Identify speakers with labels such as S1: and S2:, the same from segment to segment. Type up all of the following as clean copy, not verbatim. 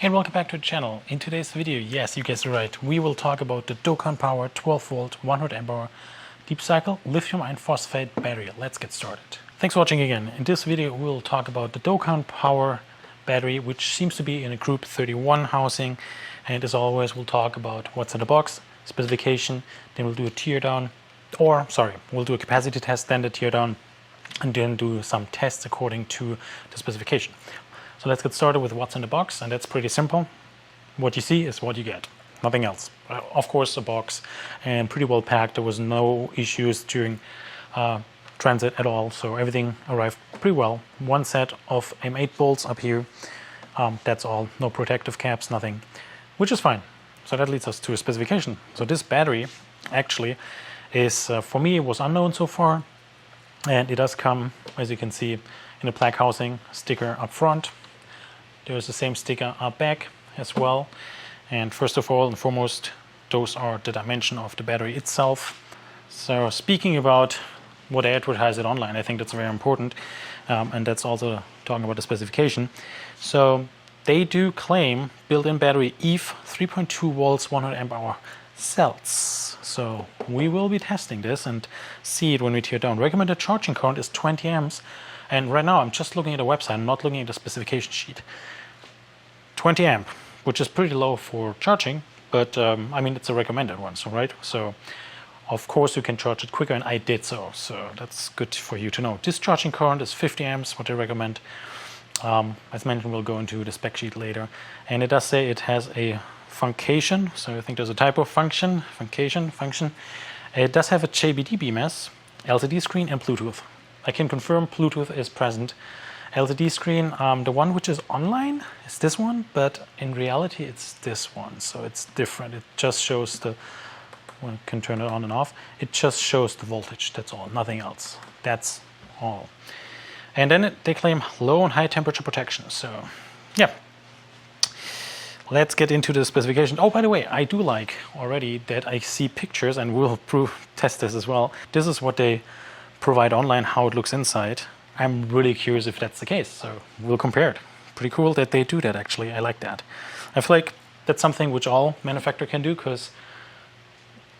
S1: And welcome back to the channel. In today's video, yes, you guessed it right, we will talk about the DOCAN Power 12 volt 100 amp hour deep cycle lithium iron phosphate battery. Let's get started. Thanks for watching again. In this video we will talk about the DOCAN Power battery, which seems to be in a group 31 housing, and as always we'll talk about what's in the box, specification, then we'll do a teardown, we'll do a capacity test, then the teardown, and then do some tests according to the specification. So let's get started with what's in the box, and that's pretty simple. What you see is what you get, nothing else. Of course, a box, and pretty well packed. There was no issues during transit at all, so everything arrived pretty well. One set of M8 bolts up here, that's all. No protective caps, nothing, which is fine. So that leads us to a specification. So this battery actually is, for me, it was unknown so far, and it does come, as you can see, in a black housing, sticker up front. There's the same sticker up back as well. And first of all and foremost, those are the dimension of the battery itself. So speaking about what they advertise it online, I think that's very important. And that's also talking about the specification. So they do claim built-in battery EVE 3.2 volts 100 amp hour cells. So we will be testing this and see it when we tear down. Recommended charging current is 20 amps. And right now I'm just looking at the website, I'm not looking at the specification sheet. 20 amp, which is pretty low for charging, but I mean it's a recommended one, so right? So of course you can charge it quicker, and I did so that's good for you to know. Discharging current is 50 amps, what they recommend. As mentioned, we'll go into the spec sheet later, and it does say it has a function, so I think there's a typo, function. It does have a JBD BMS, LCD screen, and Bluetooth. I can confirm Bluetooth is present. LCD screen, the one which is online is this one, but in reality it's this one, so it's different. It just shows the, one can turn it on and off, it just shows the voltage, that's all, nothing else. That's all. And then they claim low and high temperature protection, so yeah. Let's get into the specification. Oh, by the way, I do like already that I see pictures, and we'll test this as well. This is what they provide online, how it looks inside. I'm really curious if that's the case, so we'll compare it. Pretty cool that they do that, actually. I like that. I feel like that's something which all manufacturer can do, because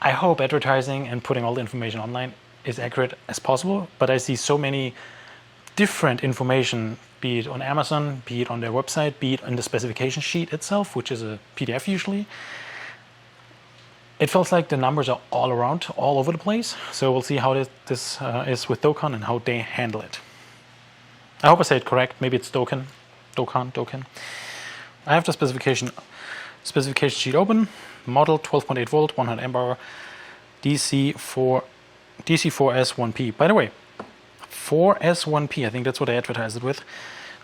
S1: I hope advertising and putting all the information online is accurate as possible, but I see so many different information, be it on Amazon, be it on their website, be it in the specification sheet itself, which is a PDF usually. It feels like the numbers are all around, all over the place. So we'll see how this is with DOCAN and how they handle it. I hope I say it correct. Maybe it's DOCAN. I have the specification sheet open. Model 12.8 volt, 100 amp hour, DC4S1P. By the way, 4S1P, I think that's what I advertised it with.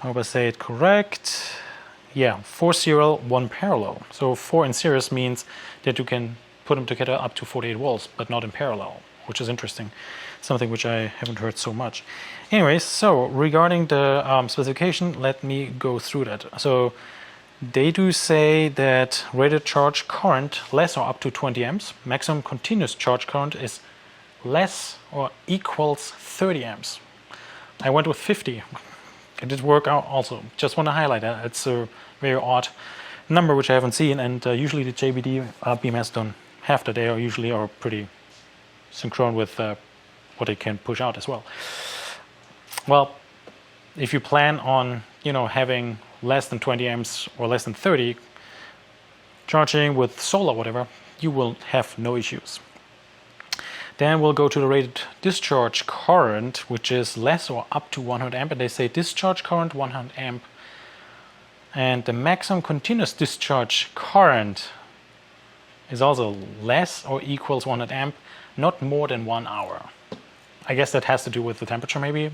S1: I hope I say it correct. Yeah, 4 serial, 1 parallel. So 4 in series means that you can put them together up to 48 volts, but not in parallel, which is interesting. Something which I haven't heard so much. Anyways, so regarding the specification, let me go through that. So they do say that rated charge current less or up to 20 amps. Maximum continuous charge current is less or equals 30 amps. I went with 50. It did work out also. Just want to highlight that. It's a very odd number which I haven't seen, and usually the JBD BMS don't have that. They are usually pretty synchronous with what they can push out as well. Well, if you plan on having less than 20 amps or less than 30 charging with solar, whatever, you will have no issues. Then we'll go to the rated discharge current, which is less or up to 100 amp, and they say discharge current 100 amp, and the maximum continuous discharge current is also less or equals 100 amp, not more than 1 hour. I guess that has to do with the temperature maybe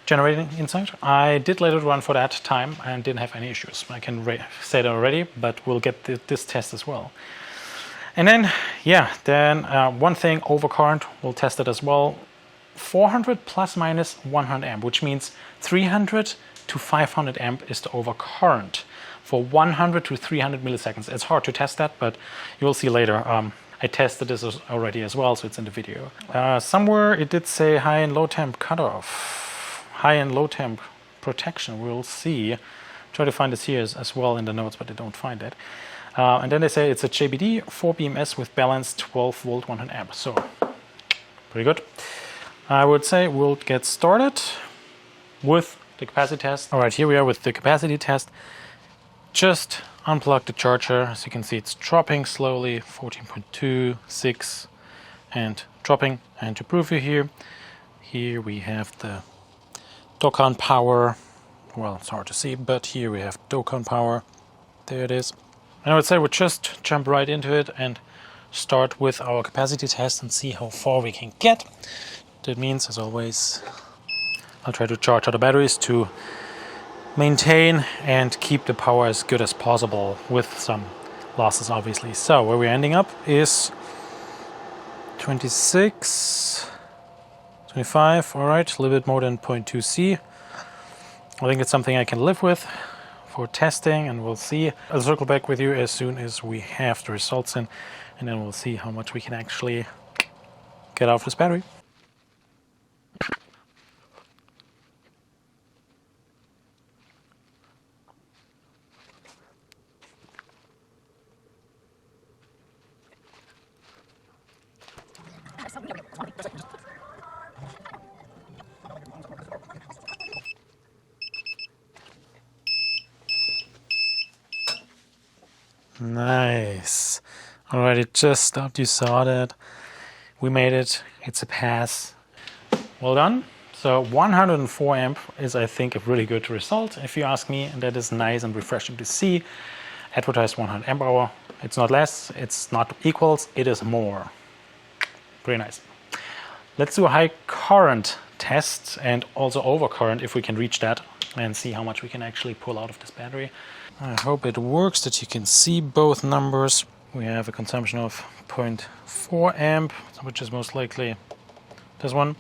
S1: generating inside. I did let it run for that time and didn't have any issues. I can say that already, but we'll get this test as well. And then, one thing, overcurrent, we'll test it as well. 400 plus minus 100 amp, which means 300 to 500 amp is the overcurrent for 100 to 300 milliseconds. It's hard to test that, but you will see later. I tested this already as well, so it's in the video. Somewhere it did say high and low temp cutoff, high and low temp protection. We'll see. Try to find this here as well in the notes, but I don't find it. And then they say it's a JBD 4 BMS with balanced 12 volt 100 amp. So pretty good. I would say we'll get started with the capacity test. All right, here we are with the capacity test. Just unplug the charger. As you can see, it's dropping slowly, 14.2, 6, and dropping. And to prove you here we have the DOCAN Power. Well, it's hard to see, but here we have DOCAN Power. There it is. And I would say we'll just jump right into it and start with our capacity test and see how far we can get. That means, as always, I'll try to charge all the batteries to maintain and keep the power as good as possible with some losses, obviously. So where we're ending up is 26, 25, all right, a little bit more than 0.2 C. I think it's something I can live with for testing, and we'll see. I'll circle back with you as soon as we have the results in, and then we'll see how much we can actually get out of this battery. Nice. Alright, it just stopped. You saw that. We made it. It's a pass. Well done. So 104 amp is, I think, a really good result, if you ask me, and that is nice and refreshing to see. Advertised 100 amp hour. It's not less, it's not equals, it is more. Pretty nice. Let's do a high current test and also overcurrent if we can reach that, and see how much we can actually pull out of this battery. I hope it works, that you can see both numbers. We have a consumption of 0.4 amp, which is most likely this one,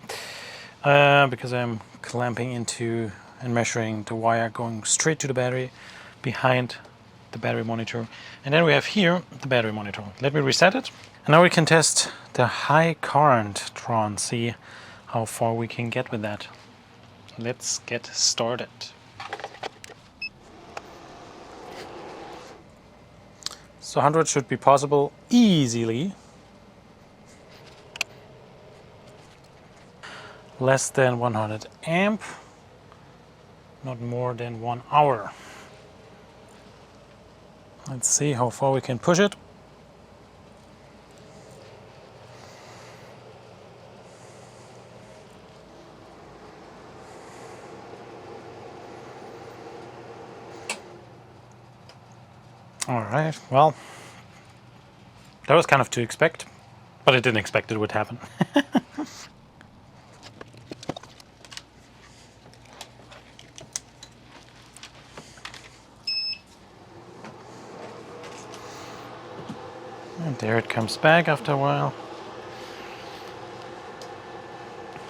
S1: because I'm clamping into and measuring the wire going straight to the battery behind the battery monitor. And then we have here the battery monitor. Let me reset it. And now we can test the high current draw and see how far we can get with that. Let's get started. So 100 should be possible easily. Less than 100 amp, not more than 1 hour. Let's see how far we can push it. All right, well, that was kind of to expect, but I didn't expect it would happen. And there it comes back after a while.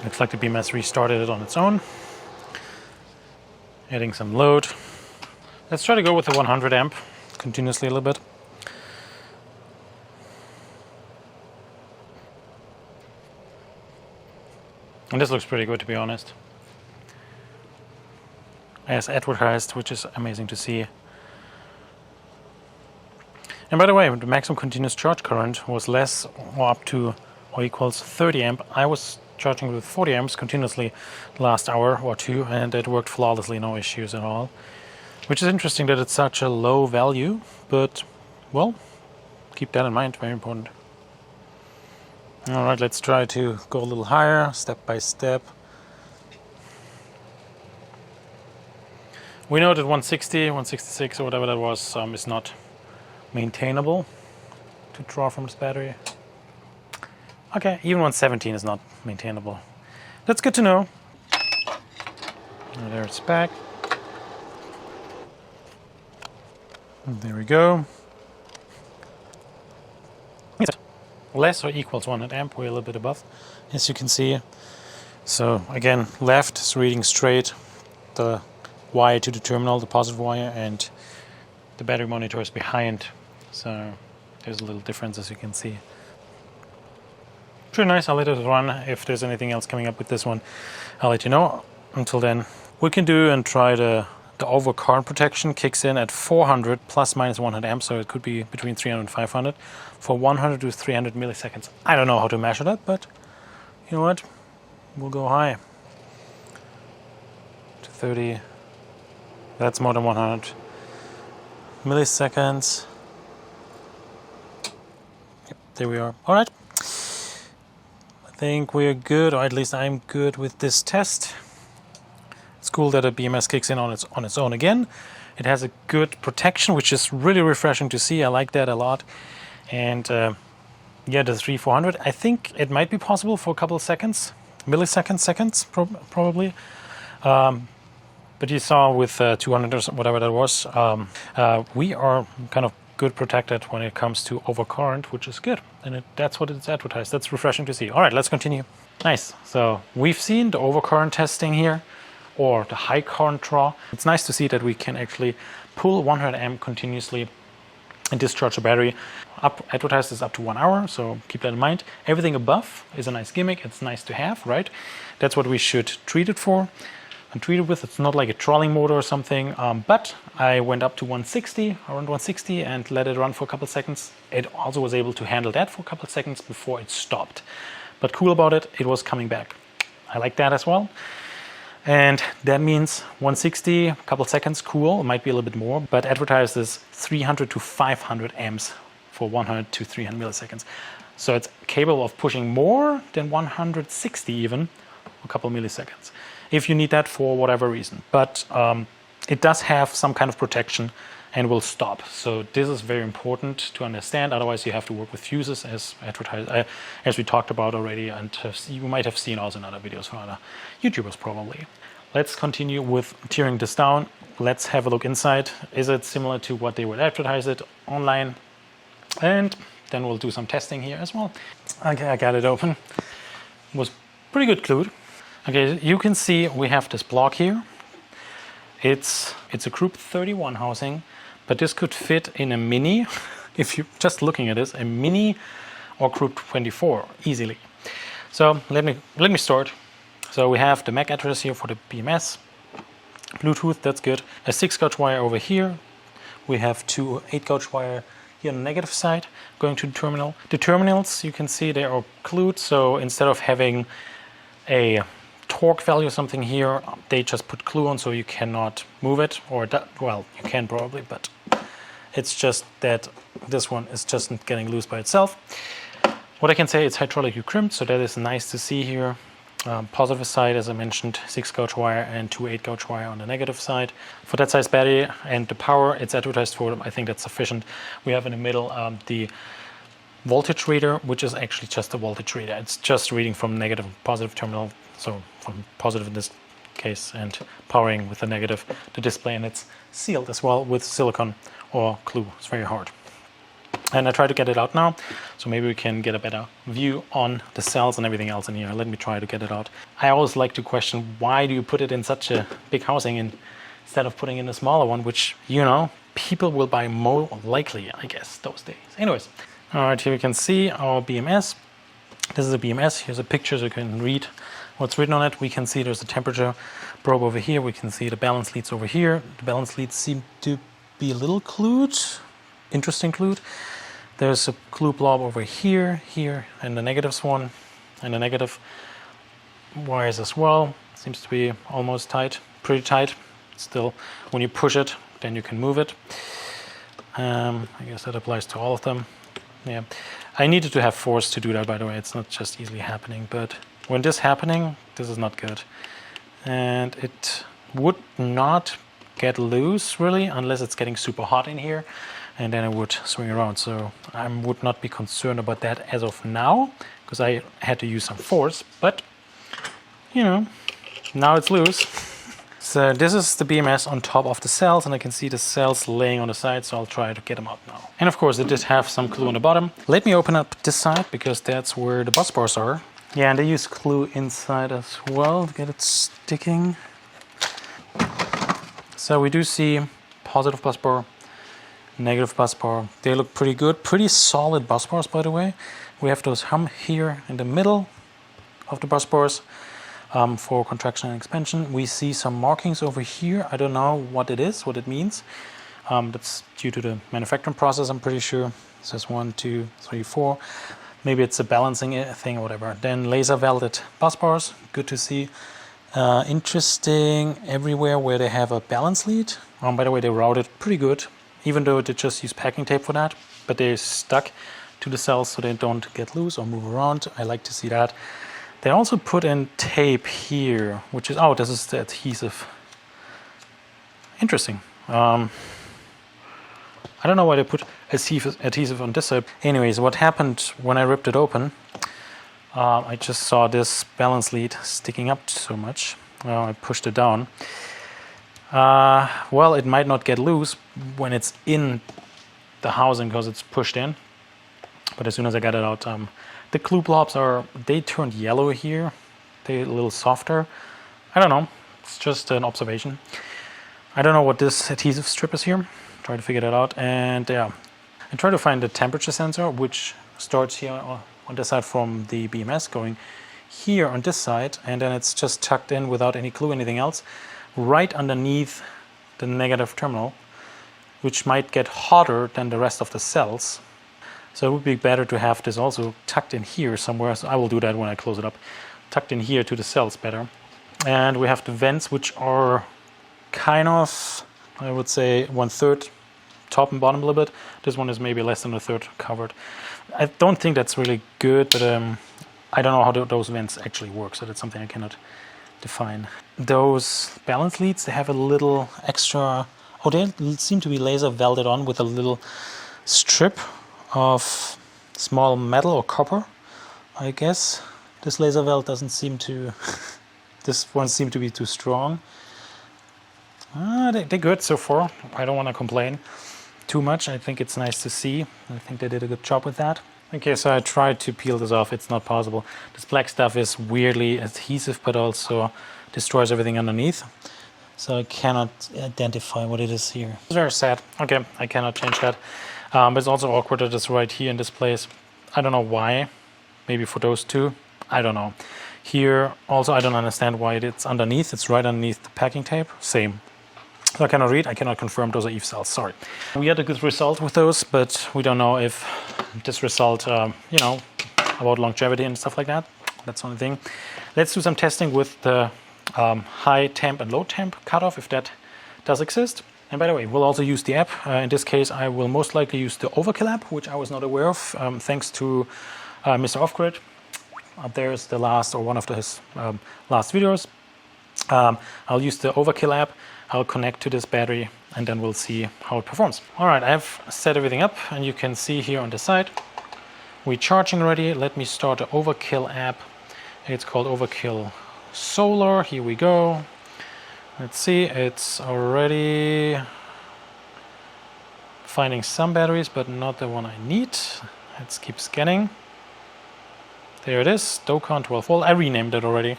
S1: Looks like the BMS restarted it on its own. Adding some load. Let's try to go with the 100 amp. Continuously a little bit. And this looks pretty good, to be honest. As advertised, which is amazing to see. And by the way, the maximum continuous charge current was less or up to or equals 30 amp. I was charging with 40 amps continuously the last hour or two, and it worked flawlessly, no issues at all. Which is interesting that it's such a low value, but, well, keep that in mind, very important. Alright, let's try to go a little higher, step by step. We know that 160, 166 or whatever that was is not maintainable to draw from this battery. Okay, even 117 is not maintainable. That's good to know. And there it's back. There we go. Less or equals 100 amp, we're a little bit above, as you can see. So again, left is reading straight the wire to the terminal, the positive wire, and the battery monitor is behind. So there's a little difference, as you can see. Pretty nice. I'll let it run. If there's anything else coming up with this one, I'll let you know. Until then, we can do and try the The overcurrent protection kicks in at 400 plus minus 100 amps, so it could be between 300 and 500 for 100 to 300 milliseconds. I don't know how to measure that, but you know what? We'll go high. To 30. That's more than 100 milliseconds. Yep, there we are. All right. I think we're good, or at least I'm good with this test. It's cool that a BMS kicks in on its own again. It has a good protection, which is really refreshing to see. I like that a lot. And yeah, the 300-400. I think it might be possible for a couple of seconds, seconds probably. But you saw with 200 or whatever that was, we are kind of good protected when it comes to overcurrent, which is good. And that's what it's advertised. That's refreshing to see. All right, let's continue. Nice. So we've seen the overcurrent testing here, or the high current draw. It's nice to see that we can actually pull 100 amp continuously and discharge the battery. Advertised is up to 1 hour, so keep that in mind. Everything above is a nice gimmick. It's nice to have, right? That's what we should treat it for and treat it with. It's not like a trolling motor or something, but I went up to 160, around 160, and let it run for a couple of seconds. It also was able to handle that for a couple of seconds before it stopped. But cool about it, it was coming back. I like that as well. And that means 160, a couple seconds, cool, it might be a little bit more, but advertised is 300 to 500 amps for 100 to 300 milliseconds. So it's capable of pushing more than 160 even, a couple milliseconds, if you need that for whatever reason. But it does have some kind of protection and will stop. So this is very important to understand. Otherwise, you have to work with fuses, as advertised, as we talked about already, and you might have seen also in other videos from other YouTubers probably. Let's continue with tearing this down. Let's have a look inside. Is it similar to what they would advertise it online? And then we'll do some testing here as well. Okay, I got it open. It was pretty good glued. Okay, you can see we have this block here. It's a group 31 housing. But this could fit in a mini, if you're just looking at this, a mini or group 24 easily. So let me start. So we have the MAC address here for the BMS, Bluetooth, that's good. A 6-gauge wire over here. We have 2 8-gauge wire here on the negative side going to the terminal. The terminals, you can see they are glued. So instead of having a torque value or something here, they just put glue on so you cannot move it, or well, you can probably, but it's just that this one is just getting loose by itself. What I can say, it's hydraulically crimped, so that is nice to see here. Positive side, as I mentioned, 6-gauge wire and 2 8-gauge wire on the negative side. For that size battery and the power it's advertised for, I think that's sufficient. We have in the middle the voltage reader, which is actually just a voltage reader. It's just reading from negative and positive terminal, so from positive in this case and powering with the negative the display, and it's sealed as well with silicone or glue. It's very hard. And I try to get it out now, so maybe we can get a better view on the cells and everything else in here. Let me try to get it out. I always like to question, why do you put it in such a big housing instead of putting in a smaller one, which, you know, people will buy more likely, I guess, those days. Anyways, all right, here we can see our BMS. This is a BMS. Here's a picture so you can read what's written on it. We can see there's a temperature probe over here. We can see the balance leads over here. The balance leads seem to be a little glued, interesting glued. There's a glue blob over here, and the negatives one, and the negative wires as well. Seems to be almost tight, pretty tight. Still, when you push it, then you can move it. I guess that applies to all of them. Yeah, I needed to have force to do that, by the way. It's not just easily happening, but when this is happening, this is not good. And it would not get loose really unless it's getting super hot in here, and then it would swing around. So I would not be concerned about that as of now, because I had to use some force, but you know, now it's loose. So this is the BMS on top of the cells, and I can see the cells laying on the side, so I'll try to get them out now. And of course it did have some glue on the bottom. Let me open up this side, because that's where the bus bars are. Yeah, and they use glue inside as well to get it sticking. So we do see positive bus bar, negative bus bar. They look pretty good, pretty solid bus bars, by the way. We have those hum here in the middle of the bus bars. for contraction and expansion. We see some markings over here. I don't know what it is, what it means. That's due to the manufacturing process, I'm pretty sure. It says 1, 2, 3, 4. Maybe it's a balancing thing or whatever. Then laser welded bus bars, good to see. Interesting everywhere where they have a balance lead. By the way, they routed pretty good, even though they just use packing tape for that, but they're stuck to the cells so they don't get loose or move around. I like to see that. They also put in tape here, which is, this is the adhesive. Interesting. I don't know why they put adhesive on this side. Anyways, what happened when I ripped it open, I just saw this balance lead sticking up so much. I pushed it down. Well, it might not get loose when it's in the housing because it's pushed in. But as soon as I got it out, the glue blobs they turned yellow here. They're a little softer. I don't know. It's just an observation. I don't know what this adhesive strip is here. Try to figure that out. And yeah, I try to find the temperature sensor, which starts here on this side from the BMS, going here on this side, and then it's just tucked in without any glue, anything else, right underneath the negative terminal, which might get hotter than the rest of the cells. So it would be better to have this also tucked in here somewhere. So I will do that when I close it up. Tucked in here to the cells better. And we have the vents, which are kind of, I would say, 1/3 top and bottom a little bit. This one is maybe less than 1/3 covered. I don't think that's really good, but I don't know how those vents actually work, so that's something I cannot define. Those balance leads, they have a little extra, they seem to be laser welded on with a little strip of small metal or copper, I guess. This laser weld doesn't seem to, this one seemed to be too strong. They're good so far. I don't want to complain too much. I think it's nice to see. I think they did a good job with that. Okay, so I tried to peel this off. It's not possible. This black stuff is weirdly adhesive, but also destroys everything underneath. So I cannot identify what it is here. It's very sad. Okay, I cannot change that. But it's also awkward that it's right here in this place. I don't know why. Maybe for those two. I don't know. Here, also, I don't understand why it's underneath. It's right underneath the packing tape. Same. So I cannot read, I cannot confirm those are Eve cells, sorry. We had a good result with those, but we don't know if this result, about longevity and stuff like that. That's the only thing. Let's do some testing with the high temp and low temp cutoff, if that does exist. And by the way, we'll also use the app. In this case, I will most likely use the Overkill app, which I was not aware of, thanks to Mr. Offgrid. Up there is the last, or one of his last videos. I'll use the Overkill app. I'll connect to this battery and then we'll see how it performs. All right, I've set everything up and you can see here on the side, we're charging already. Let me start the Overkill app. It's called Overkill Solar. Here we go. Let's see, it's already finding some batteries, but not the one I need. Let's keep scanning. There it is, DOCAN 12 volt. I renamed it already.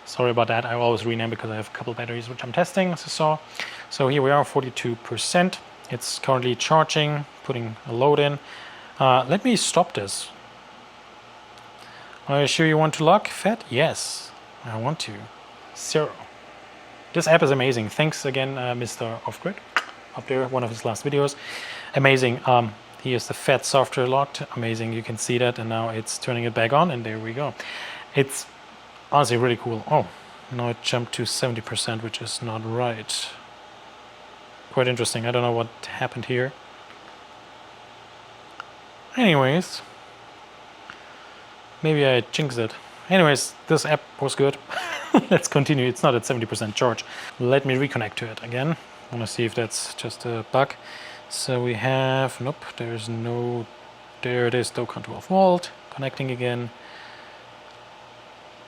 S1: Sorry about that. I always rename because I have a couple batteries which I'm testing, as you saw. So here we are, 42%. It's currently charging, putting a load in. Let me stop this. Are you sure you want to lock, Fed? Yes, I want to. 0. This app is amazing. Thanks again, Mr. Offgrid, up there, one of his last videos. Amazing. Here's the Fed software locked. Amazing. You can see that, and now it's turning it back on, and there we go. It's honestly really cool. Oh, now it jumped to 70%, which is not right. Quite interesting. I don't know what happened here. Anyways, maybe I jinxed it. Anyways, this app was good. Let's continue. It's not at 70% charge. Let me reconnect to it again. I want to see if that's just a bug. So we have, nope, there's no, there it is, DOCAN 12 volt. Connecting again.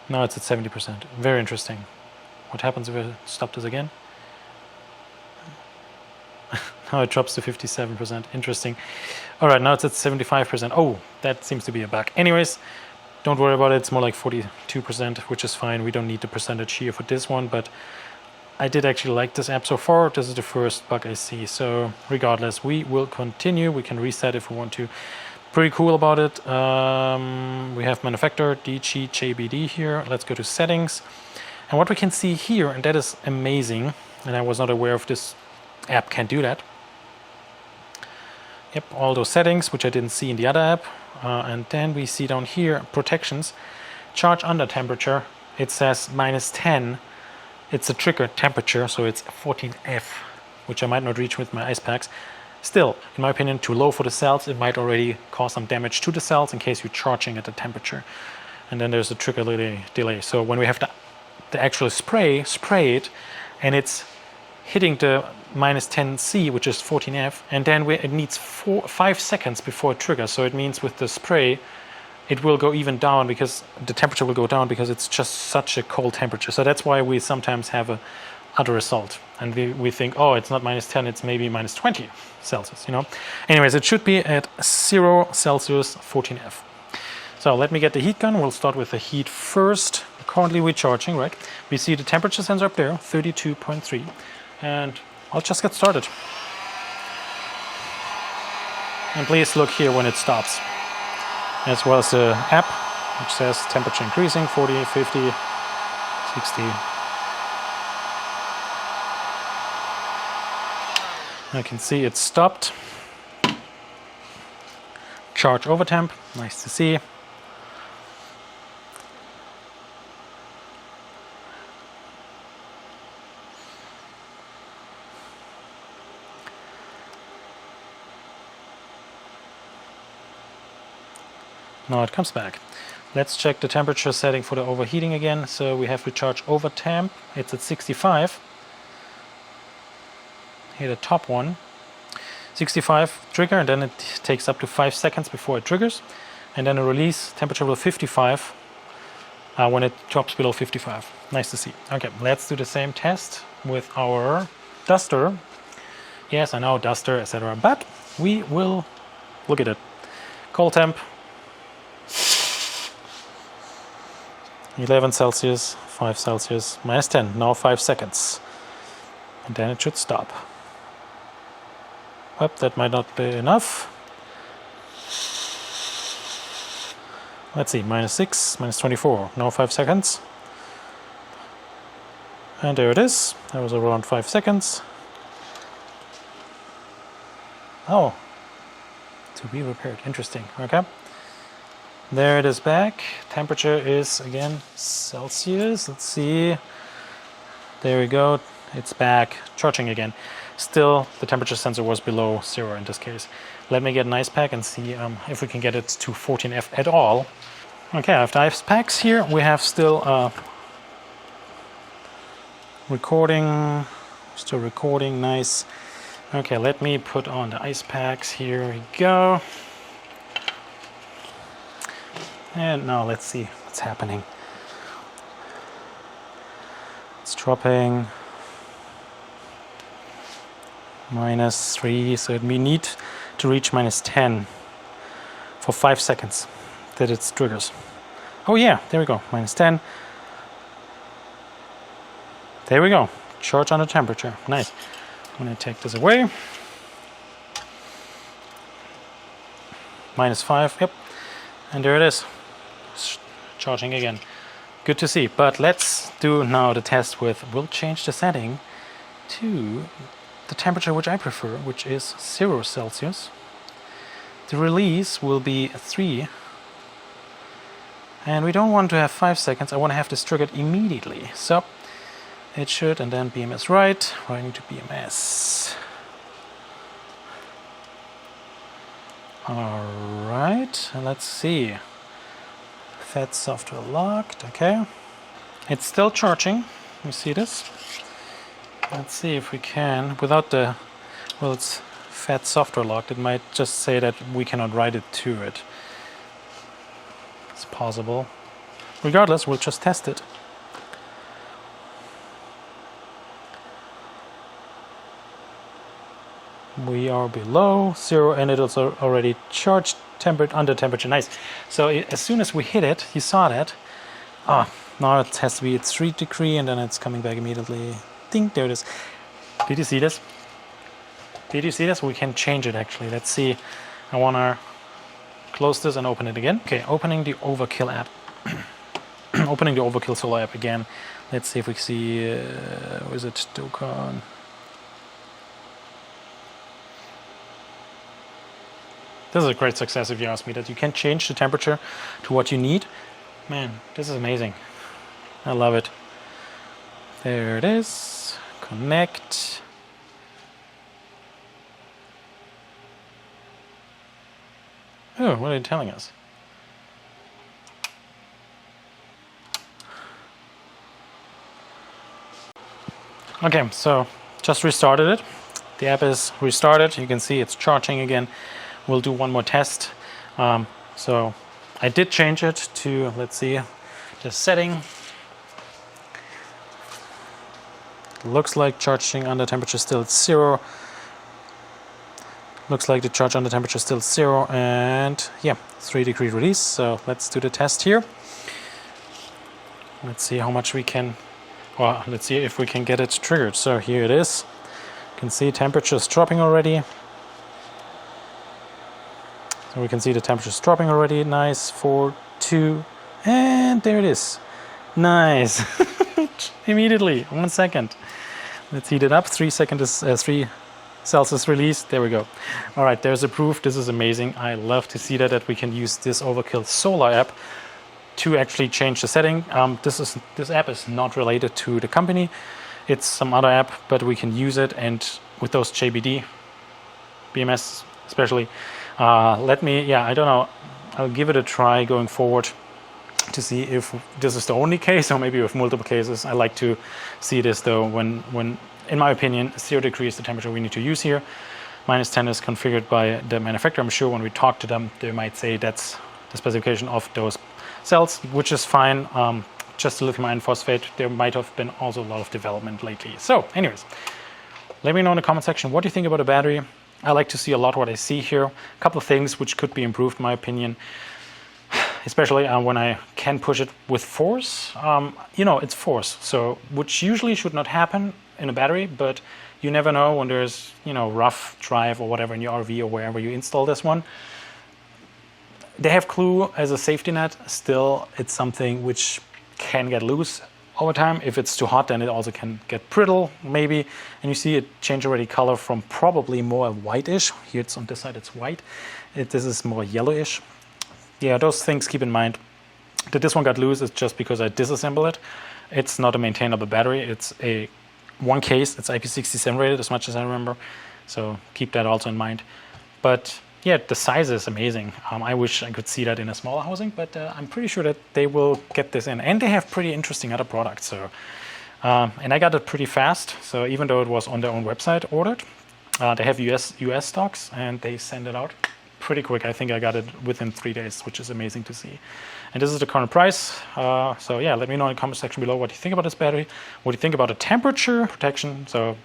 S1: Now it's at 70%. Very interesting. What happens if I stop this again? Now it drops to 57%. Interesting. All right, now it's at 75%. Oh, that seems to be a bug. Anyways, don't worry about it. It's more like 42%, which is fine. We don't need the percentage here for this one, but I did actually like this app so far. This is the first bug I see. So regardless, we will continue. We can reset if we want to. Pretty cool about it. We have manufacturer, DG, JBD here. Let's go to settings. And what we can see here, and that is amazing, and I was not aware of this app can do that. Yep, all those settings, which I didn't see in the other app. And then we see down here, protections, charge under temperature. It says -10. It's a trigger temperature, so it's 14F, which I might not reach with my ice packs. Still, in my opinion, too low for the cells. It might already cause some damage to the cells in case you're charging at the temperature. And then there's a trigger delay. So when we have the actual spray it, and it's hitting the -10C, which is 14F, and then it needs 5 seconds before it triggers. So it means with the spray, it will go even down because the temperature will go down because it's just such a cold temperature. So that's why we sometimes have a other result. And we think, oh, it's not -10, it's maybe -20 Celsius, you know. Anyways, it should be at 0 Celsius, 14F. So let me get the heat gun. We'll start with the heat first. Currently we're charging, right? We see the temperature sensor up there, 32.3. And I'll just get started. And please look here when it stops. As well as the app, which says temperature increasing, 40, 50, 60. I can see it stopped. Charge over temp, nice to see. Now it comes back. Let's check the temperature setting for the overheating again. So we have to charge over temp. It's at 65. Here the top one. 65 trigger, and then it takes up to 5 seconds before it triggers. And then a release temperature will 55 when it drops below 55. Nice to see. Okay, let's do the same test with our duster. Yes, I know, duster, etc. But we will look at it. Cold temp. 11 Celsius, 5 Celsius, -10, now 5 seconds. And then it should stop. Well, that might not be enough. Let's see, -6, -24, now 5 seconds. And there it is. That was around 5 seconds. Oh, to be repaired, interesting, okay. There it is back. Temperature is again Celsius. Let's see. There we go. It's back. Charging again. Still, the temperature sensor was below 0 in this case. Let me get an ice pack and see if we can get it to 14F at all. Okay, after ice packs here, we have still recording. Still recording. Nice. Okay, let me put on the ice packs. Here we go. And now let's see what's happening. It's dropping -3, so we need to reach -10 for 5 seconds that it triggers. Oh yeah, there we go, -10. There we go, charge under temperature, nice. I'm gonna take this away. -5, yep, and there it is. Charging again. Good to see. But let's do now the test with, we'll change the setting to the temperature which I prefer, which is 0 Celsius. The release will be 3. And we don't want to have 5 seconds. I want to have this triggered immediately. So it should, and then BMS right, writing to BMS. Alright, and let's see. Fed software locked, okay. It's still charging, you see this? Let's see if we can, without the, well, it's fed software locked, it might just say that we cannot write it to it. It's possible. Regardless, we'll just test it. We are below 0 and it is already charged. Under temperature, nice. So as soon as we hit it, you saw that. Now it has to be at 3 degrees and then it's coming back immediately. Ding, there it is. Did you see this? Did you see this? We can change it actually. Let's see. I want to close this and open it again. Okay, opening the Overkill app. opening the Overkill Solar app again. Let's see if we see, where is it, DOCAN? This is a great success if you ask me, that you can change the temperature to what you need. Man, this is amazing. I love it. There it is. Connect. Oh, what are you telling us? Okay, so just restarted it. The app is restarted. You can see it's charging again. We'll do one more test. So I did change it to, let's see, the setting. Looks like charging under temperature still at 0. Looks like the charge under temperature still 0, and yeah, 3-degree release. So let's do the test here. Let's see how much we can, well, let's see if we can get it triggered. So here it is. You can see temperature is dropping already. So we can see the temperature is dropping already. Nice, 4, 2, and there it is. Nice. Immediately, 1 second. Let's heat it up. 3 seconds is 3 Celsius release. There we go. All right, there's the proof. This is amazing. I love to see that we can use this Overkill Solar app to actually change the setting. This app is not related to the company. It's some other app, but we can use it. And with those JBD BMS especially, I don't know. I'll give it a try going forward to see if this is the only case or maybe with multiple cases. I like to see this though when in my opinion, 0 degrees is the temperature we need to use here. -10 is configured by the manufacturer. I'm sure when we talk to them, they might say that's the specification of those cells, which is fine. Just the lithium iron phosphate, there might have been also a lot of development lately. So anyways, let me know in the comment section, what do you think about the battery? I like to see a lot what I see here. A couple of things which could be improved in my opinion, especially when I can push it with force. It's force, so which usually should not happen in a battery, but you never know when there's rough drive or whatever in your RV or wherever you install this one. They have glue as a safety net. Still, it's something which can get loose over time. If it's too hot, then it also can get brittle maybe. And you see it change already color from probably more whitish. Here it's on this side, it's white. This is more yellowish. Yeah, those things keep in mind. That this one got loose is just because I disassembled it. It's not a maintainable battery. It's a one case. It's IP67 rated as much as I remember. So keep that also in mind. But yeah, the size is amazing. I wish I could see that in a smaller housing, but I'm pretty sure that they will get this in. And they have pretty interesting other products. So, and I got it pretty fast. So even though it was on their own website ordered, they have US stocks and they send it out pretty quick. I think I got it within 3 days, which is amazing to see. And this is the current price. So yeah, let me know in the comment section below what you think about this battery, what you think about the temperature protection. So,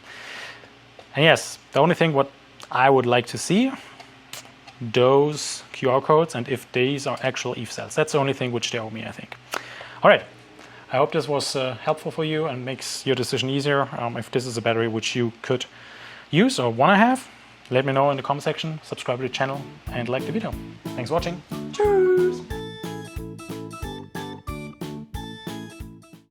S1: and yes, the only thing what I would like to see, those QR codes, and if these are actual EVE cells. That's the only thing which they owe me, I think. All right. I hope this was helpful for you and makes your decision easier. If this is a battery which you could use or want to have, let me know in the comment section, subscribe to the channel, and like the video. Thanks for watching. Tschüss.